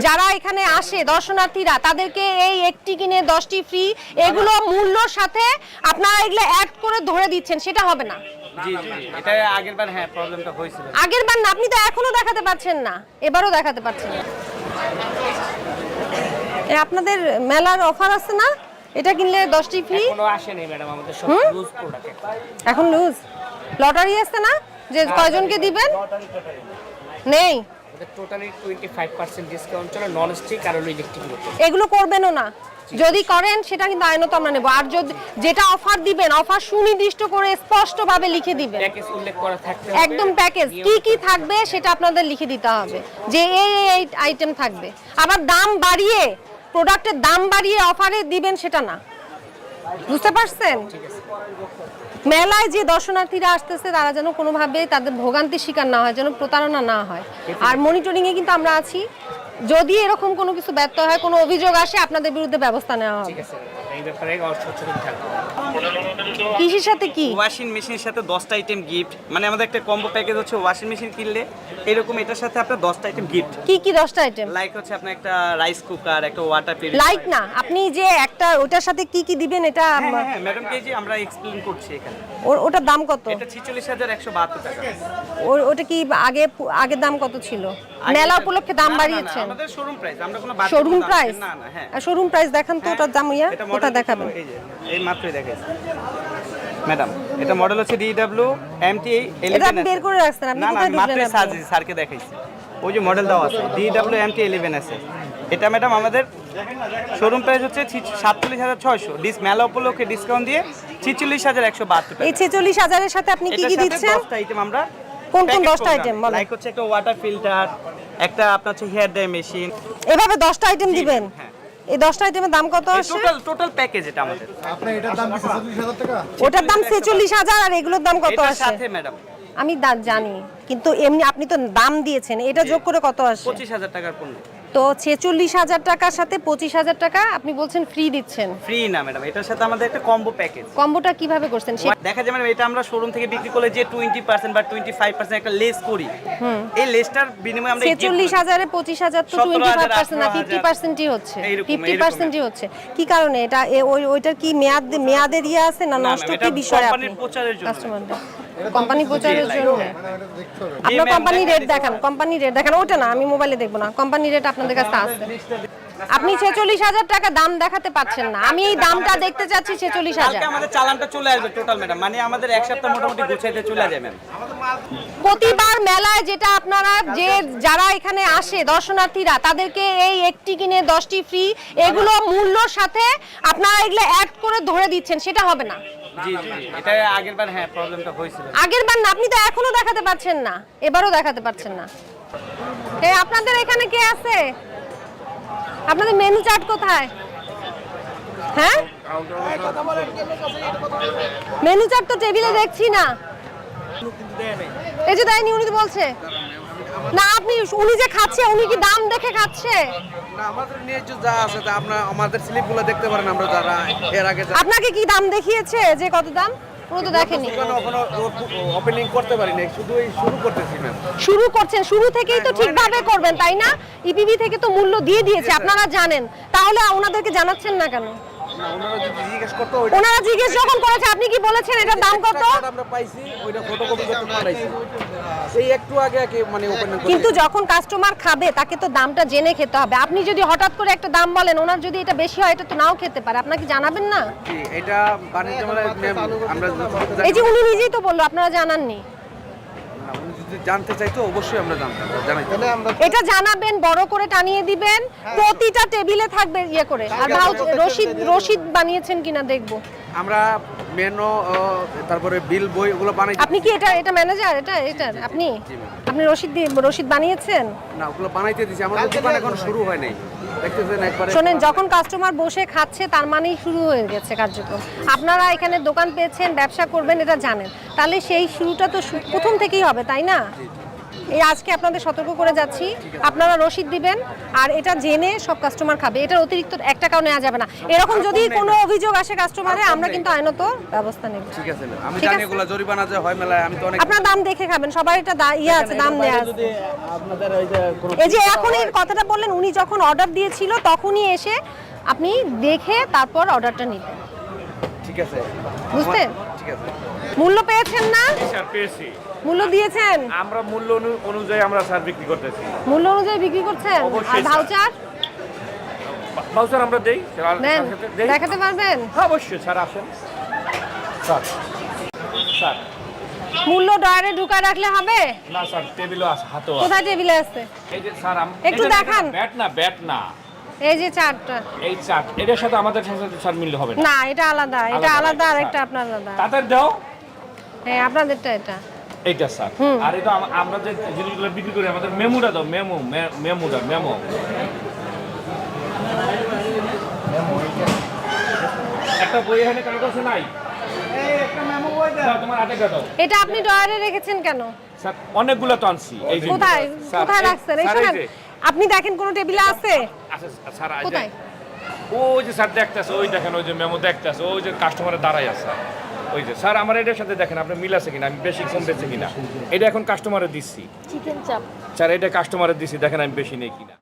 যারা এখানে আসে দর্শনার্থীরা তাদেরকে এই একটি কিনে 10টি ফ্রি, এগুলো মূল্যর সাথে আপনারা এগুলো অ্যাড করে ধরে দিচ্ছেন, সেটা হবে না। জি জি, এটা আগেরবার হ্যাঁ প্রবলেমটা হয়েছিল। আগেরবার না, আপনি তো এখনো দেখাতে পাচ্ছেন না, এবারও দেখাতে পাচ্ছেন না। আপনাদের মেলার অফার আছে না, এটা কিনলে 10টি ফ্রি? এখনো আসেনি ম্যাডাম, আমাদের সব লুজ প্রোডাক্ট। এখন লুজ লটারি আছে না, যে কয়জনকে দিবেন? নেই, টোটালি 25% ডিসকাউন্ট চলে নন স্টিক আর ইলেকট্রিক। এগুলো করবেনও না, যদি করেন সেটা কিন্তু আইনত আমরা নেব। আর যদি যেটা অফার দিবেন, অফার সুনির্দিষ্ট করে স্পষ্টভাবে লিখে দিবেন, প্যাকেজ উল্লেখ করা থাকতে হবে, একদম প্যাকেজ কি কি থাকবে সেটা আপনাদের লিখে দিতে হবে, যে এই আইটেম থাকবে। আবার দাম বাড়িয়ে, প্রোডাক্টের দাম বাড়িয়ে অফারে দিবেন সেটা না, বুঝতে পারছেন? মেলায় যে দর্শনার্থীরা আসতেছে তারা যেন কোনোভাবে তাদের ভোগান্তির শিকার না হয়, যেন প্রতারণা না হয়। আর মনিটরিং এ কিন্তু আমরা আছি, যদি এরকম কোনো কিছু ব্যর্থ হয়, কোনো অভিযোগ আসে, আপনাদের বিরুদ্ধে ব্যবস্থা নেওয়া হবে। ঠিক আছে, এই ব্যাপারে সচেতন থাকবো। কৃষির সাথে কি ওয়াশিং মেশিনের সাথে 10টা আইটেম গিফট, মানে আমাদের একটা কম্বো প্যাকেজ হচ্ছে ওয়াশিং মেশিন কিনলে এরকম এটার সাথে আপনার 10টা আইটেম গিফট। কি কি 10টা আইটেম? লাইক হচ্ছে আপনার একটা রাইস কুকার, একটা ওয়াটার পিউরিফায়ার। লাইক না, আপনি যে একটা ওটার সাথে কি কি দিবেন এটা হ্যাঁ ম্যাডাম কে যে আমরা এক্সপ্লেইন করছি এখানে। ওটার দাম কত? এটা 46172 টাকা। ওটা কি আগের দাম কত ছিল? মেলা উপলক্ষে দাম বাড়িয়েছেন? আমাদের শোরুম প্রাইস, আমরা কোনো শোরুম প্রাইস? না না, হ্যাঁ শোরুম প্রাইস দেখান তো, ওটার দাম কোথায় দেখাবেন? এই যে এই মাত্রই দেখাইছি ম্যাডাম, এটা মডেল হচ্ছে DW MT11। এটা আপনি বের করে রাখছেন, আপনি না না, কোথায় মাত্রই বুঝলেন? সার্জি স্যারকে দেখাইছি, ওই যে মডেল দাও আছে DW MT11 আছে। এটা ম্যাডাম আমাদের শোরুম প্রাইস হচ্ছে 47,600, মেলা উপলক্ষে ডিসকাউন্ট দিয়ে 46,172 টাকা। এই 46,000 এর সাথে আপনি কি কি দিচ্ছেন? 10টা আইটেম আমরা, কোন 10টা আইটেম বলেন? লাইক হচ্ছে একটা ওয়াটার ফিল্টার, একটা আপনার হচ্ছে হেয়ার ড্রাই মেশিন। এভাবে 10টা আইটেম দিবেন? হ্যাঁ, এই 10টা আইটেমের দাম কত আসে? টোটাল প্যাকেজ এটা আমাদের। আপনার এটার দাম কি 46,000 টাকা? ওটার দাম 46,000, আর এগুলোর দাম কত এটার আসে? সাথে ম্যাডাম আমি জানি, কিন্তু এমনি আপনি তো দাম দিয়েছেন, এটা যোগ করে কত আসে? 25,000 টাকার পণ্য। তো 46,000 টাকার সাথে 25,000 টাকা আপনি বলছেন ফ্রি দিচ্ছেন? ফ্রি না ম্যাডাম, এটার সাথে আমাদের একটা কম্বো প্যাকেজ। কম্বোটা কিভাবে করছেন? দেখা যায় ম্যাডাম, এটা আমরা শোরুম থেকে বিক্রি করলে যে 20% বা 25% একটা লেস করি, এই লেসটার বিনিময়ে আমরা 46,000 এ 25,000 তো 25% না, 50%ই হচ্ছে, 50%ই হচ্ছে। কি কারণে এটা? ওইটার কি মেয়াদের ইয়ে আছে না, নষ্ট কি বিষয়? আপনি কোম্পানির প্রচারের জন্য, কাস্টমারদের কোম্পানি প্রচারের জন্য আপনার কোম্পানি রেট দেখান, কোম্পানি রেট দেখান। ওটা না, আমি মোবাইলে দেখবো না, কোম্পানি রেট আপনাদের কাছে আছে। আপনি 46,000 টাকা দাম দেখাতে পাচ্ছেন না, আমি এই দামটা দেখতে চাচ্ছি। 46,000 কালকে আমাদের চালানটা চলে আসবে টোটাল ম্যাডাম, মানে আমাদের এক সপ্তাহ মোটামুটি গুছাইতে চলে যাবে। প্রতিবার মেলায় যেটা আপনারা যারা এখানে আসে দর্শনার্থীরা তাদেরকে এই একটি কিনে 10টি ফ্রি, এগুলো মূল্যর সাথে আপনারা এগুলো অ্যাড করে ধরে দিচ্ছেন, সেটা হবে না। জি জি, এটা আগেরবার হ্যাঁ প্রবলেমটা হয়েছিল। আগেরবার না, আপনি তো এখনো দেখাতে পাচ্ছেন না, এবারও দেখাতে পাচ্ছেন না। আপনাদের এখানে কে আছে? আপনাদের মেনু চার্ট কোথায়? হ্যাঁ, মেনু চার্ট তো টেবিলে দেখছি না। এই যে দেয়নি, উনি তো বলছে না। উনি যে খাচ্ছে, উনি কি দাম দেখে খাচ্ছে? না, আমাদের নিয়ে যা আছে তা আমাদের স্লিপগুলো দেখতে পারেন। আমরা যারা এর আগে আপনাকে কি দাম দেখিয়েছে যে কত দাম? পুরো তো দেখেনি, ওপেনিং করতে পারি না, শুধু শুরু করতেছি ম্যাম। শুরু করছেন, শুরু থেকেই তো ঠিকভাবে করবেন তাই না? ইপিবি থেকে তো মূল্য দিয়ে দিয়েছে, আপনারা জানেন, তাহলে ওনাদেরকে জানাচ্ছেন না কেন? না, ওনারা যদি জিজ্ঞেস করতো, ওনারা জিজ্ঞেস যখন করেছে, আপনি কি বলেছেন এটার দাম কত? আমরা পাইছি, ওইটা ফটোকপি করতে পারাইছি এই একটু আগে মানে ওপেনিং করে। কিন্তু যখন কাস্টমার খাবে তাকে তো দামটা জেনে খেতে হবে। আপনি যদি হঠাৎ করে একটা দাম বলেন, ওনার যদি এটা বেশি হয়, এটা তো নাও খেতে পারে, আপনাকে জানাবেন না? এটা বাণিজ্য মেলায় আমরা এই যে উনি নিজেই তো বললো আপনারা জানাননি। উনি যদি জানতে চাইতো অবশ্যই আমরা জানতাম, জানাই। এটা জানাবেন, বড় করে টানিয়ে দিবেন, প্রতিটা টেবিলে থাকবে ইয়ে করে। আর রশিদ বানিয়েছেন কিনা দেখবো আমরা মেনু, তারপরে বিল বই ওগুলো বানাই। আপনি কি এটা ম্যানেজার? এটা আপনি রশিদ বানিয়েছেন? না, ওগুলো বানাইতে দিছি, আমাদের দোকান এখন শুরু হয় নাই, দেখতেছেন একবারে। শোনেন, যখন কাস্টমার বসে খাচ্ছে তার মানেই শুরু হয়ে গেছে কার্যক্রম। আপনারা এখানে দোকান পেয়েছেন, ব্যবসা করবেন, এটা জানেন, তাহলে সেই শুরুটা তো প্রথম থেকেই হবে, তাই না? এই আজকে আপনাদের সতর্ক করে যাচ্ছি, আপনারা রসিদ দিবেন আর এটা জেনে সব কাস্টমার খাবে। এটার অতিরিক্ত 1 টাকাও নেওয়া যাবে না। এরকম যদি কোনো অভিযোগ আসে কাস্টমারে, আমরা কিন্তু আইনত ব্যবস্থা নেব। ঠিক আছে ম্যাম, আমি ঠিক জানি আছে। এগুলো জরিমানা যে হয় মেলায়, আমি তো অনেক আপনার দাম দেখে খাবেন, সবার এটা ইয়ে আছে, দাম দেয়া আছে। যদি আপনাদের এই যে কোনো এই যে এখন এই কথাটা বললেন, উনি যখন অর্ডার দিয়েছিল তখনই এসে আপনি দেখে তারপর অর্ডারটা নিতেন, ঠিক আছে বুঝতেন? ঠিক আছে মূল্য পেয়েছেন না? স্যার পেয়েছি, মূল্য দিয়েছেন? আমরা মূল্য অনুযায়ী আমরা স্যার বিক্রি করতেছি। মূল্য অনুযায়ী বিক্রি করছেন? অবশ্যই, আর স্যার। ভাউচার ভাউচার আমরা দেই, নেন, দেই। দেখাতে পারবেন? হ্যাঁ, অবশ্যই স্যার, আসেন স্যার। স্যার মূল্য ডয়ারে ঢুকায় রাখলে হবে? না স্যার, টেবিলও আছে, হাতেও আছে। কোথায় টেবিলে আছে? এই যে স্যার একটু দেখান। ব্যাট না এই যে চারটা। এই চার্ট এটার সাথে আমাদের সাথে স্যার মিললে হবে না। না, এটা আলাদা, এটা আলাদা, আলাদা আর স্যার। একটা আপনার আলাদা। তাদের দাও হ্যাঁ, আপনাদেরটা এটা। এইটা স্যার। আর এটা আমরা যে জিনিসগুলো বিক্রি করি, আমাদের মেমোটা দাও, মেমো একটা বই এখানে কাগজ নাই, দাও, তোমার হাতে দাও এটা আপনি ডয়ারে রেখেছেন কেন? স্যার। অনেকগুলো তো আনছি, এই যে কোথায় স্যার, কোথায় রাখছেন? এই স্যার, এই শোনেন, যে, আপনি দেখেন কোন টেবিলে আছে? আচ্ছা স্যার, এই যে, কোথায়? ওই যে স্যার দেখতেছে, ওই দেখেন, ওই যে মেমো দেখতেছে, ওই যে কাস্টমারের দাঁড়াই আছে ওই যে স্যার। আমার এটার সাথে দেখেন আপনি মিল আছে কিনা, আমি বেশি কম বেছে কিনা। এটা এখন কাস্টমারে দিচ্ছি চিকেন চাপ। স্যার, এটা কাস্টমারে দিচ্ছি, দেখেন আমি বেশি নেই কিনা।